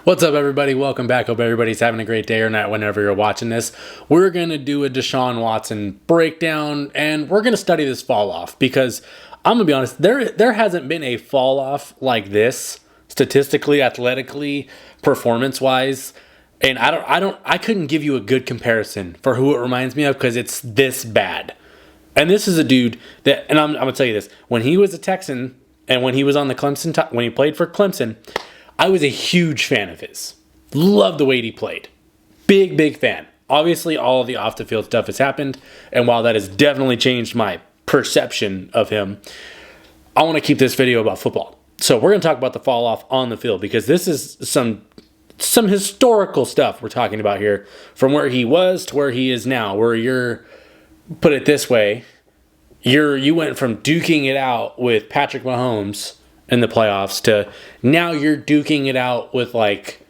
What's up, everybody? Welcome back. Hope everybody's having a great day or night whenever you're watching this. We're going to do a Deshaun Watson breakdown, and we're going to study this fall off because I'm going to be honest, there hasn't been a fall off like this statistically, athletically, performance-wise. And I couldn't give you a good comparison for who it reminds me of because it's this bad. And this is a dude that, and I'm going to tell you this, when he was a Texan and when he was on the Clemson, when he played for Clemson, I was a huge fan of his. Loved the way he played. Big fan. Obviously, all of the off-the-field stuff has happened, and while that has definitely changed my perception of him, I want to keep this video about football. So we're going to talk about the fall off on the field because this is some historical stuff we're talking about here, from where he was to where he is now, where you're, put it this way, you went from duking it out with Patrick Mahomes in the playoffs to now you're duking it out with like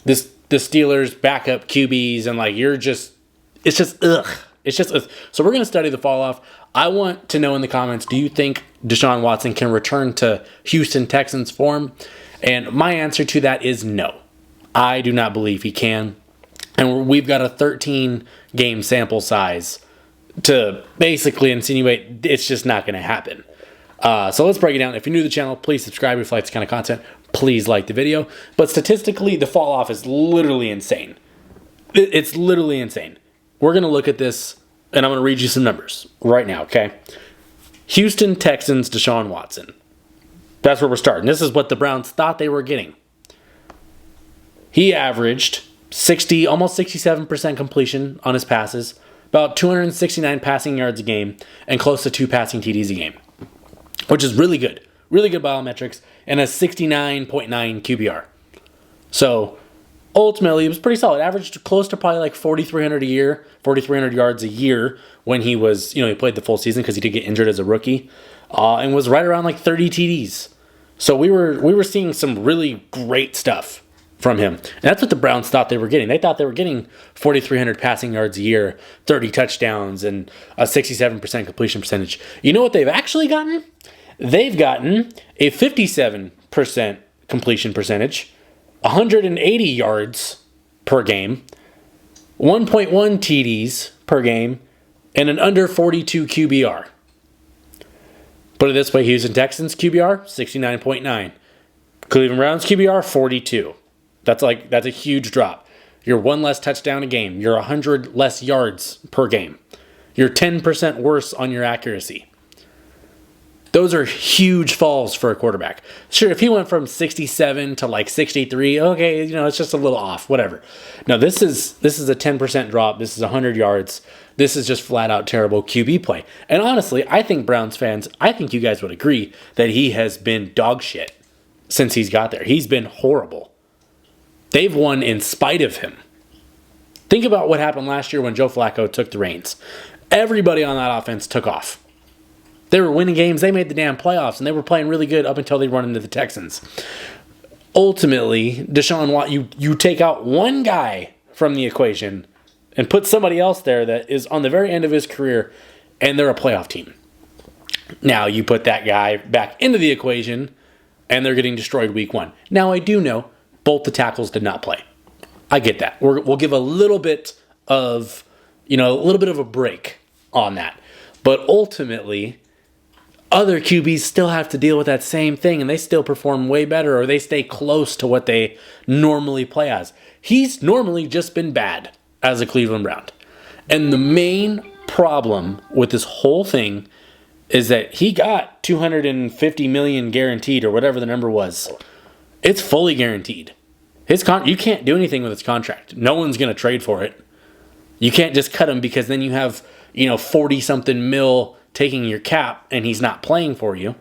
the Steelers backup QBs, and like it's just ugh. So we're going to study the fall off. I want to know in the comments, do you think Deshaun Watson can return to Houston Texans form? And my answer to that is no. I do not believe he can. And we've got a 13 game sample size to basically insinuate it's just not going to happen. So let's break it down. If you're new to the channel, please subscribe if you like this kind of content. Please like the video. But statistically, the fall off is literally insane. It's literally insane. We're going to look at this, and I'm going to read you some numbers right now, okay? Houston Texans, Deshaun Watson. That's where we're starting. This is what the Browns thought they were getting. He averaged almost 67% completion on his passes, about 269 passing yards a game, and close to 2 passing TDs a game, which is really good. Really good biometrics, and a 69.9 QBR. So, ultimately, it was pretty solid. Averaged close to probably like 4,300 a year, 4,300 yards a year when he was, he played the full season because he did get injured as a rookie, and was right around like 30 TDs. So we were seeing some really great stuff from him. And that's what the Browns thought they were getting. They thought they were getting 4,300 passing yards a year, 30 touchdowns, and a 67% completion percentage. You know what they've actually gotten? They've gotten a 57% completion percentage, 180 yards per game, 1.1 TDs per game, and an under 42 QBR. Put it this way, Houston Texans QBR, 69.9. Cleveland Browns QBR, 42. That's a huge drop. You're 1 less touchdown a game. You're 100 less yards per game. You're 10% worse on your accuracy. Those are huge falls for a quarterback. Sure, if he went from 67 to like 63, okay, it's just a little off, whatever. No, this is a 10% drop. This is 100 yards. This is just flat out terrible QB play. And honestly, I think Browns fans, I think you guys would agree that he has been dog shit since he's got there. He's been horrible. They've won in spite of him. Think about what happened last year when Joe Flacco took the reins. Everybody on that offense took off. They were winning games. They made the damn playoffs, and they were playing really good up until they run into the Texans. Ultimately, Deshaun Watson, you take out one guy from the equation and put somebody else there that is on the very end of his career, and they're a playoff team. Now, you put that guy back into the equation, and they're getting destroyed week 1. Now, I do know both the tackles did not play. I get that. We'll give a little bit of, a break on that. But ultimately, other QBs still have to deal with that same thing, and they still perform way better, or they stay close to what they normally play as. He's normally just been bad as a Cleveland Brown. And the main problem with this whole thing is that he got $250 million guaranteed, or whatever the number was. It's fully guaranteed. You can't do anything with his contract. No one's going to trade for it. You can't just cut him because then you have, 40-something mil taking your cap and he's not playing for you.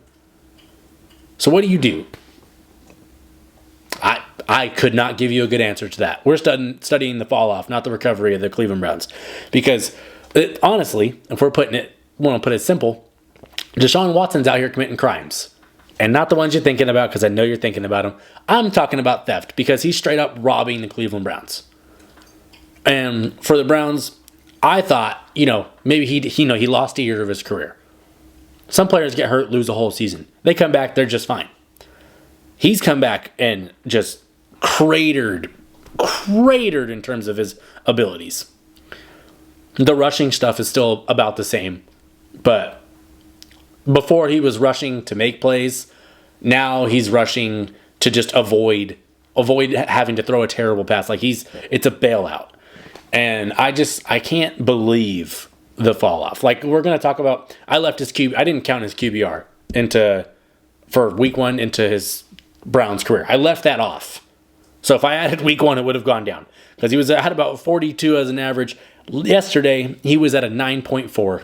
So what do? I could not give you a good answer to that. We're studying the fall off, not the recovery of the Cleveland Browns. Because honestly, if we're want to put it simple, Deshaun Watson's out here committing crimes. And not the ones you're thinking about, because I know you're thinking about them. I'm talking about theft, because he's straight up robbing the Cleveland Browns. And for the Browns, I thought, maybe he lost a year of his career. Some players get hurt, lose a whole season. They come back, they're just fine. He's come back and just cratered in terms of his abilities. The rushing stuff is still about the same, but before he was rushing to make plays, now he's rushing to just avoid having to throw a terrible pass. Like it's a bailout. And I can't believe the fall off. Like we're going to talk about, I didn't count his QBR for week 1 into his Browns career. I left that off. So if I added week 1, it would have gone down because he had about 42 as an average. Yesterday, he was at a 9.4.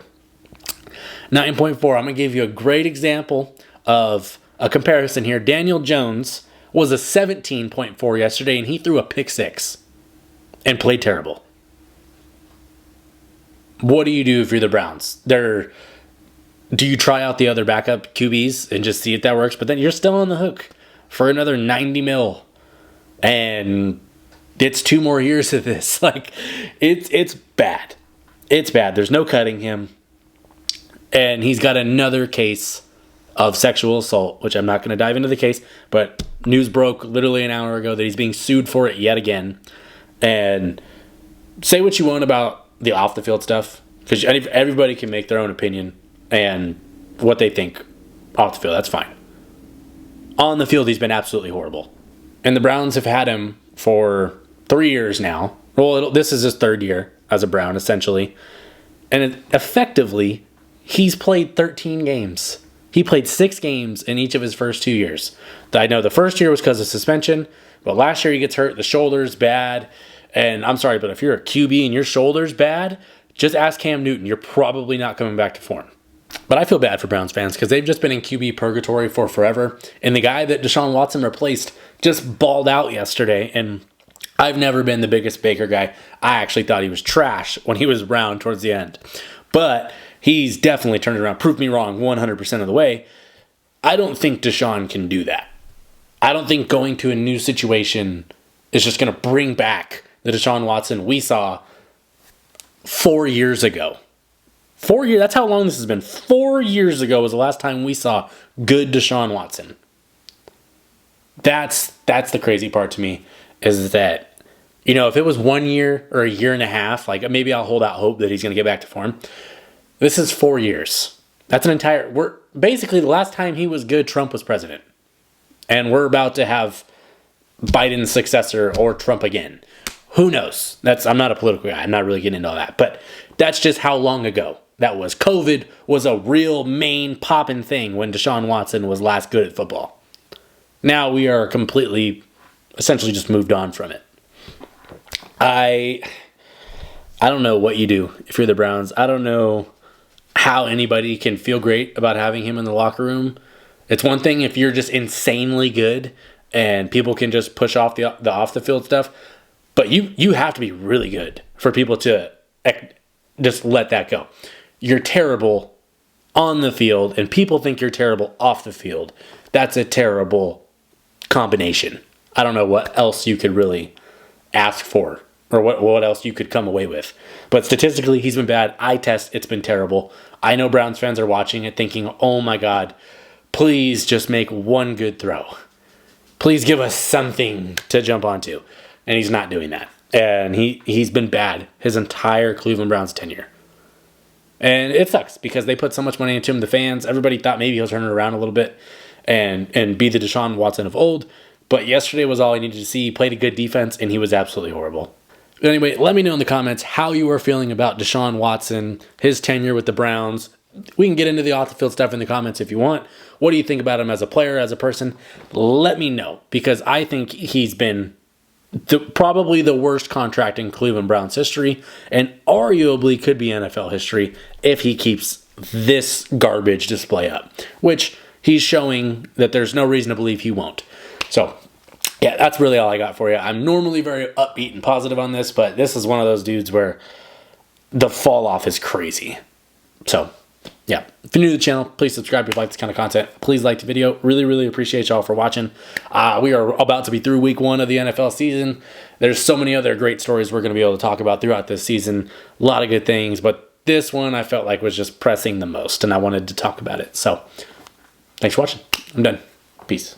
9.4. I'm going to give you a great example of a comparison here. Daniel Jones was a 17.4 yesterday, and he threw a pick 6 and played terrible. What do you do if you're the Browns? Do you try out the other backup QBs and just see if that works? But then you're still on the hook for another $90 million. And it's 2 more years of this. Like, it's bad. It's bad. There's no cutting him. And he's got another case of sexual assault, which I'm not going to dive into the case, but news broke literally an hour ago that he's being sued for it yet again. And say what you want about the off-the-field stuff, because everybody can make their own opinion and what they think off the field. That's fine. On the field, he's been absolutely horrible. And the Browns have had him for 3 years now. Well, this is his 3rd year as a Brown, essentially. And effectively, he's played 13 games. He played 6 games in each of his first 2 years. I know the first year was because of suspension, but last year he gets hurt. The shoulder's bad. And I'm sorry, but if you're a QB and your shoulder's bad, just ask Cam Newton. You're probably not coming back to form. But I feel bad for Browns fans because they've just been in QB purgatory for forever. And the guy that Deshaun Watson replaced just balled out yesterday. And I've never been the biggest Baker guy. I actually thought he was trash when he was around towards the end. But he's definitely turned it around. Proved me wrong 100% of the way. I don't think Deshaun can do that. I don't think going to a new situation is just going to bring back the Deshaun Watson we saw 4 years ago. 4 years, that's how long this has been. 4 years ago was the last time we saw good Deshaun Watson. That's the crazy part to me, is that, if it was 1 year or a year and a half, like maybe I'll hold out hope that he's going to get back to form. This is 4 years. That's basically the last time he was good, Trump was president. And we're about to have Biden's successor or Trump again. Who knows? I'm not a political guy. I'm not really getting into all that. But that's just how long ago that was. COVID was a real main popping thing when Deshaun Watson was last good at football. Now we are essentially just moved on from it. I don't know what you do if you're the Browns. I don't know how anybody can feel great about having him in the locker room. It's one thing if you're just insanely good and people can just push off the off the field stuff, but you have to be really good for people to just let that go. You're terrible on the field and people think you're terrible off the field. That's a terrible combination. I don't know what else you could really ask for or what else you could come away with. But statistically, he's been bad. Eye test, it's been terrible. I know Browns fans are watching it thinking, oh my God, please just make one good throw. Please give us something to jump onto. And he's not doing that. And he's been bad his entire Cleveland Browns tenure. And it sucks because they put so much money into him. The fans, everybody thought maybe he'll turn it around a little bit and be the Deshaun Watson of old. But yesterday was all I needed to see. He played a good defense, and he was absolutely horrible. Anyway, let me know in the comments how you are feeling about Deshaun Watson, his tenure with the Browns. We can get into the off-the-field stuff in the comments if you want. What do you think about him as a player, as a person? Let me know, because I think he's been probably the worst contract in Cleveland Browns history, and arguably could be NFL history if he keeps this garbage display up, which he's showing that there's no reason to believe he won't. So, yeah, that's really all I got for you. I'm normally very upbeat and positive on this, but this is one of those dudes where the fall off is crazy. So, yeah. If you're new to the channel, please subscribe if you like this kind of content. Please like the video. Really, really appreciate y'all for watching. We are about to be through week 1 of the NFL season. There's so many other great stories we're going to be able to talk about throughout this season. A lot of good things, but this one I felt like was just pressing the most, and I wanted to talk about it. So, thanks for watching. I'm done. Peace.